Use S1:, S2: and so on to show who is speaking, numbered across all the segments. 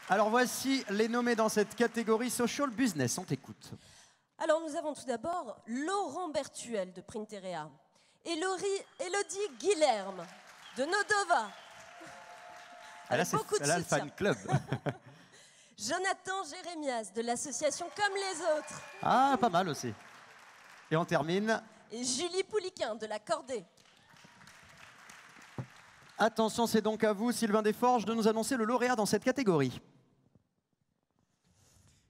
S1: Alors voici les nommés dans cette catégorie Social Business. On t'écoute.
S2: Alors nous avons tout d'abord Laurent Bertuel de Printerea, Elodie Guilherme de Nodova.
S1: Là, c'est le fan club.
S2: Jonathan Jérémias de l'association Comme les Autres.
S1: Ah, pas mal aussi. Et on termine.
S2: Et Julie Pouliquin de la Cordée.
S1: Attention, c'est donc à vous, Sylvain Desforges, de nous annoncer le lauréat dans cette catégorie.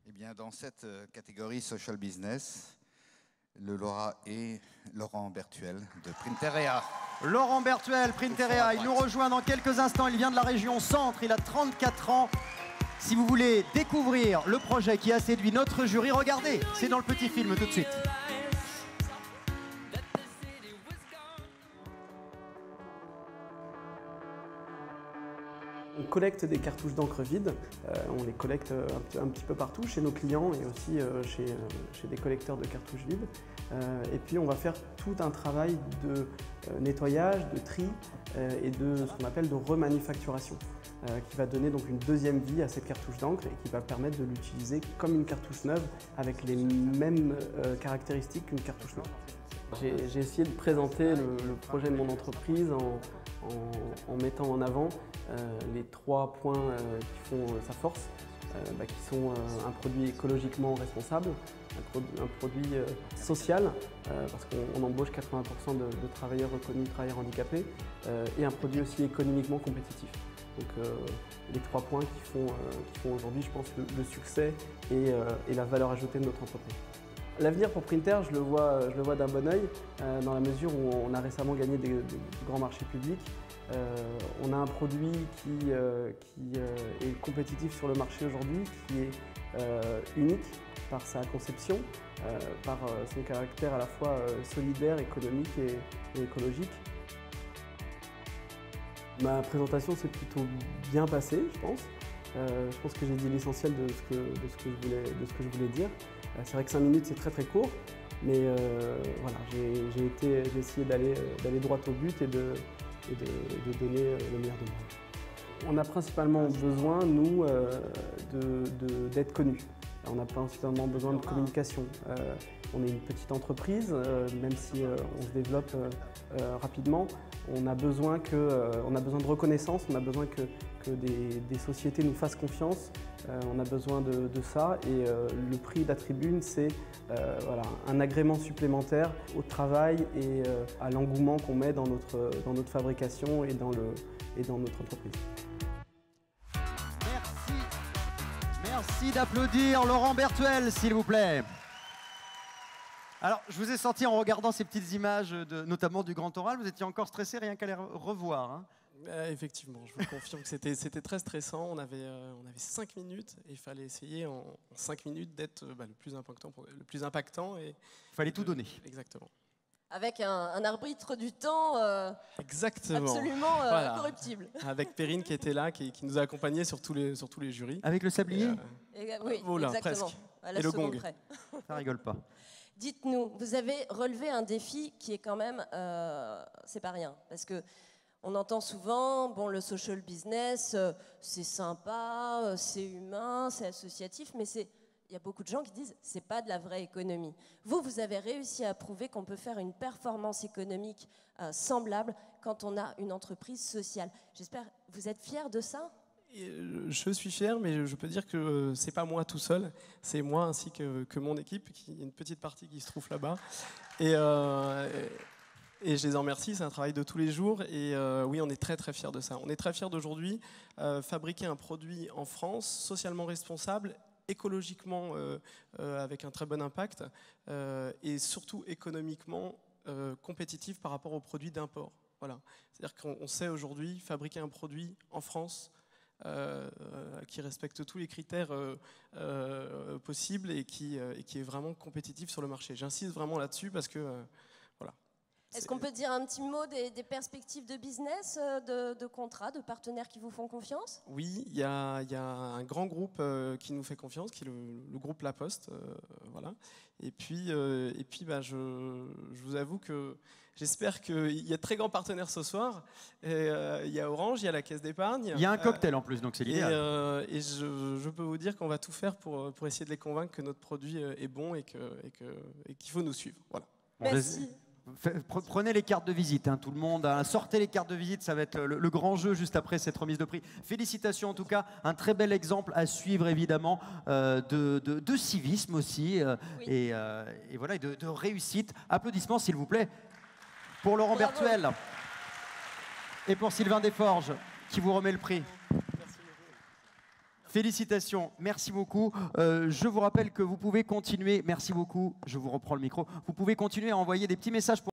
S3: Eh bien, dans cette catégorie Social Business, le lauréat est Laurent Bertuel de Printerea.
S1: Laurent Bertuel, Printerea, il nous rejoint dans quelques instants. Il vient de la région Centre, il a 34 ans. Si vous voulez découvrir le projet qui a séduit notre jury, regardez, c'est dans le petit film tout de suite.
S4: On collecte des cartouches d'encre vides, on les collecte un petit peu partout, chez nos clients et aussi chez des collecteurs de cartouches vides. Et puis on va faire tout un travail de nettoyage, de tri et de ce qu'on appelle de remanufacturation, qui va donner donc une deuxième vie à cette cartouche d'encre et qui va permettre de l'utiliser comme une cartouche neuve avec les mêmes caractéristiques qu'une cartouche neuve. J'ai essayé de présenter le projet de mon entreprise en mettant en avant les 3 points qui font sa force, qui sont un produit écologiquement responsable, un produit social, parce qu'on embauche 80% de travailleurs reconnus, travailleurs handicapés, et un produit aussi économiquement compétitif. Donc les 3 points qui font aujourd'hui, je pense, le succès et la valeur ajoutée de notre entreprise. L'avenir pour Printer, je le vois d'un bon œil, dans la mesure où on a récemment gagné des grands marchés publics. On a un produit qui est compétitif sur le marché aujourd'hui, qui est unique par sa conception, par son caractère à la fois solidaire, économique et écologique. Ma présentation s'est plutôt bien passée, je pense. Je pense que j'ai dit l'essentiel de ce que je voulais dire. C'est vrai que 5 minutes, c'est très très court, mais voilà, j'ai essayé d'aller droit au but et de donner le meilleur de moi. On a principalement besoin, nous, d'être connus. On a principalement besoin de communication. On est une petite entreprise, même si on se développe rapidement. On a besoin de reconnaissance, on a besoin que des sociétés nous fassent confiance. On a besoin de ça et le prix de la tribune, c'est voilà, un agrément supplémentaire au travail et à l'engouement qu'on met dans notre fabrication et dans notre entreprise.
S1: Merci d'applaudir Laurent Bertuel, s'il vous plaît. Alors, je vous ai senti en regardant ces petites images, notamment du Grand Oral, vous étiez encore stressé rien qu'à les revoir. Hein.
S4: Effectivement, je vous confirme que c'était très stressant. On avait 5 minutes et il fallait essayer en 5 minutes d'être le plus impactant. Il
S1: fallait tout donner.
S4: Exactement.
S2: Avec un arbitre du temps
S4: exactement.
S2: Absolument
S4: voilà.
S2: incorruptible.
S4: Avec Perrine qui était là, qui nous a accompagnés sur tous les jurys.
S1: Avec le sablier
S2: oui,
S4: voilà,
S2: exactement.
S4: presque.
S2: À la
S4: et le
S2: seconde
S4: gong.
S2: près.
S1: Ça rigole pas.
S2: Dites-nous, vous avez relevé un défi qui est quand même, c'est pas rien, parce que on entend souvent, bon, le social business, c'est sympa, c'est humain, c'est associatif, mais il y a beaucoup de gens qui disent c'est pas de la vraie économie. Vous avez réussi à prouver qu'on peut faire une performance économique semblable quand on a une entreprise sociale. J'espère, vous êtes fiers de ça ?
S4: Je suis fier, mais je peux dire que c'est pas moi tout seul, c'est moi ainsi que mon équipe, qui une petite partie qui se trouve là-bas. Et je les en remercie, c'est un travail de tous les jours. Et oui, on est très très fiers de ça. On est très fiers d'aujourd'hui fabriquer un produit en France, socialement responsable, écologiquement avec un très bon impact, et surtout économiquement compétitif par rapport aux produits d'import. Voilà. C'est-à-dire qu'on sait aujourd'hui fabriquer un produit en France qui respecte tous les critères possibles et qui est vraiment compétitif sur le marché. J'insiste vraiment là-dessus parce que voilà.
S2: Est-ce qu'on peut dire un petit mot des perspectives de business, de contrats, de partenaires qui vous font confiance?
S4: Oui, il y a un grand groupe qui nous fait confiance, qui est le groupe La Poste. Voilà. Et puis je vous avoue que j'espère qu'il y a de très grands partenaires ce soir. Et, il y a Orange, il y a la Caisse d'épargne.
S1: Il y a un cocktail en plus, donc c'est l'idéal.
S4: Et je peux vous dire qu'on va tout faire pour essayer de les convaincre que notre produit est bon et qu'il faut nous suivre. Voilà.
S1: Bon,
S2: Merci.
S1: Prenez les cartes de visite, hein, tout le monde. Hein, sortez les cartes de visite, ça va être le grand jeu juste après cette remise de prix. Félicitations en tout cas, un très bel exemple à suivre évidemment de civisme aussi
S2: Oui.
S1: et voilà, et de réussite. Applaudissements s'il vous plaît pour Laurent
S2: Bravo.
S1: Bertuel et pour Sylvain Desforges qui vous remet le prix. Félicitations, merci beaucoup. Je vous rappelle que vous pouvez continuer, merci beaucoup, je vous reprends le micro, vous pouvez continuer à envoyer des petits messages pour